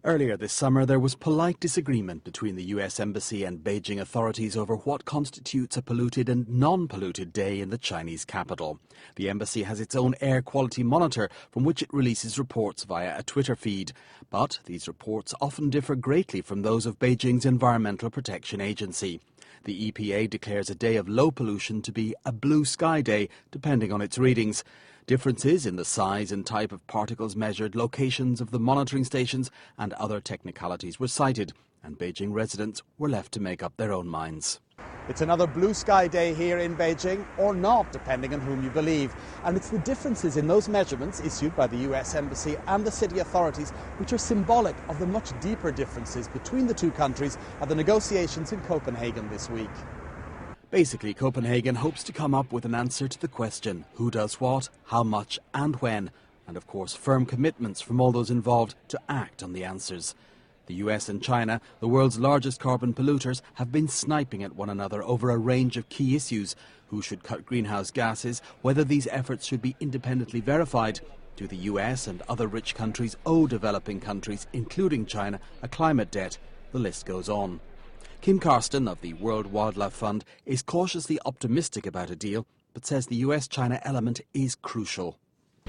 Earlier this summer, there was polite disagreement between the US Embassy and Beijing authorities over what constitutes a polluted and non-polluted day in the Chinese capital. The embassy has its own air quality monitor from which it releases reports via a Twitter feed. But these reports often differ greatly from those of Beijing's Environmental Protection Agency. The EPA declares a day of low pollution to be a blue sky day, depending on its readings. Differences in the size and type of particles measured, locations of the monitoring stations and other technicalities were cited, and Beijing residents were left to make up their own minds. It's another blue sky day here in Beijing, or not, depending on whom you believe. And it's the differences in those measurements issued by the US Embassy and the city authorities which are symbolic of the much deeper differences between the two countries at the negotiations in Copenhagen this week. Basically, Copenhagen hopes to come up with an answer to the question who does what, how much and when, and of course firm commitments from all those involved to act on the answers. The US and China, the world's largest carbon polluters, have been sniping at one another over a range of key issues: who should cut greenhouse gases, whether these efforts should be independently verified. Do the US and other rich countries owe developing countries, including China, a climate debt? The list goes on. Kim Karsten of the World Wildlife Fund is cautiously optimistic about a deal, but says the US-China element is crucial.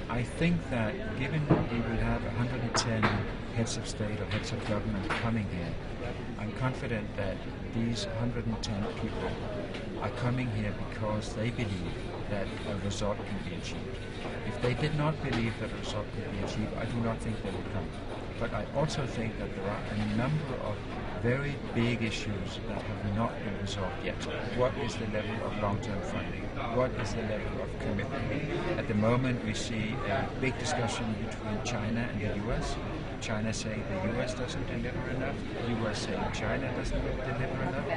I think that given we will have 110 heads of state or heads of government coming here, I'm confident that these 110 people are coming here because they believe that a result can be achieved. If they did not believe that a result could be achieved, I do not think they would come. But I also think that there are a number of very big issues that have not been resolved yet. What is the level of long-term funding? What is the level of commitment? At the moment we see a big discussion between China and the US. China saying the US doesn't deliver enough, the US saying China doesn't deliver enough,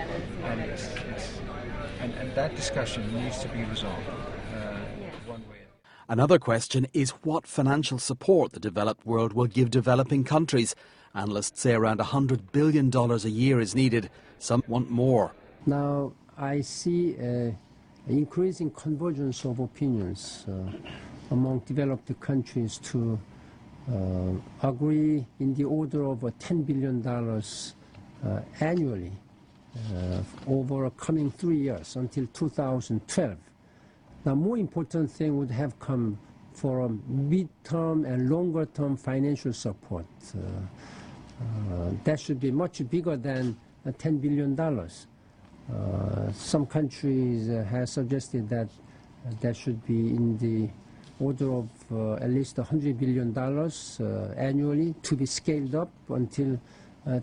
and that discussion needs to be resolved one way. Another question is what financial support the developed world will give developing countries. Analysts say around $100 billion a year is needed. Some want more. Now, I see an increasing convergence of opinions among developed countries to agree in the order of $10 billion annually over a coming 3 years until 2012. Now, more important thing would have come for a mid-term and longer-term financial support. That should be much bigger than $10 billion. Some countries have suggested that that should be in the order of at least $100 billion annually to be scaled up until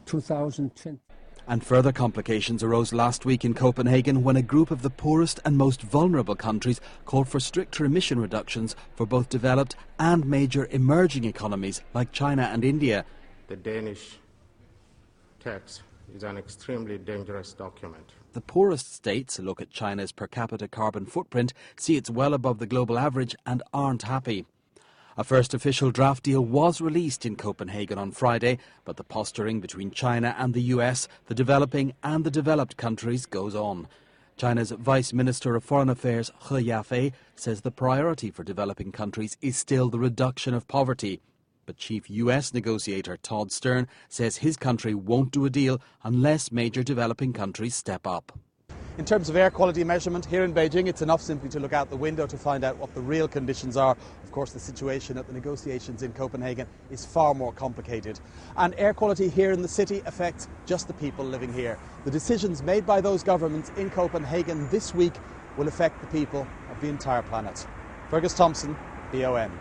2020. And further complications arose last week in Copenhagen when a group of the poorest and most vulnerable countries called for stricter emission reductions for both developed and major emerging economies like China and India. The Danish text is an extremely dangerous document. The poorest states look at China's per capita carbon footprint, see it's well above the global average and aren't happy. A first official draft deal was released in Copenhagen on Friday, but the posturing between China and the US, the developing and the developed countries, goes on. China's Vice Minister of Foreign Affairs, He Yafei, says the priority for developing countries is still the reduction of poverty. But Chief US negotiator Todd Stern says his country won't do a deal unless major developing countries step up. In terms of air quality measurement here in Beijing, it's enough simply to look out the window to find out what the real conditions are. Of course, the situation at the negotiations in Copenhagen is far more complicated. And air quality here in the city affects just the people living here. The decisions made by those governments in Copenhagen this week will affect the people of the entire planet. Fergus Thompson, BON.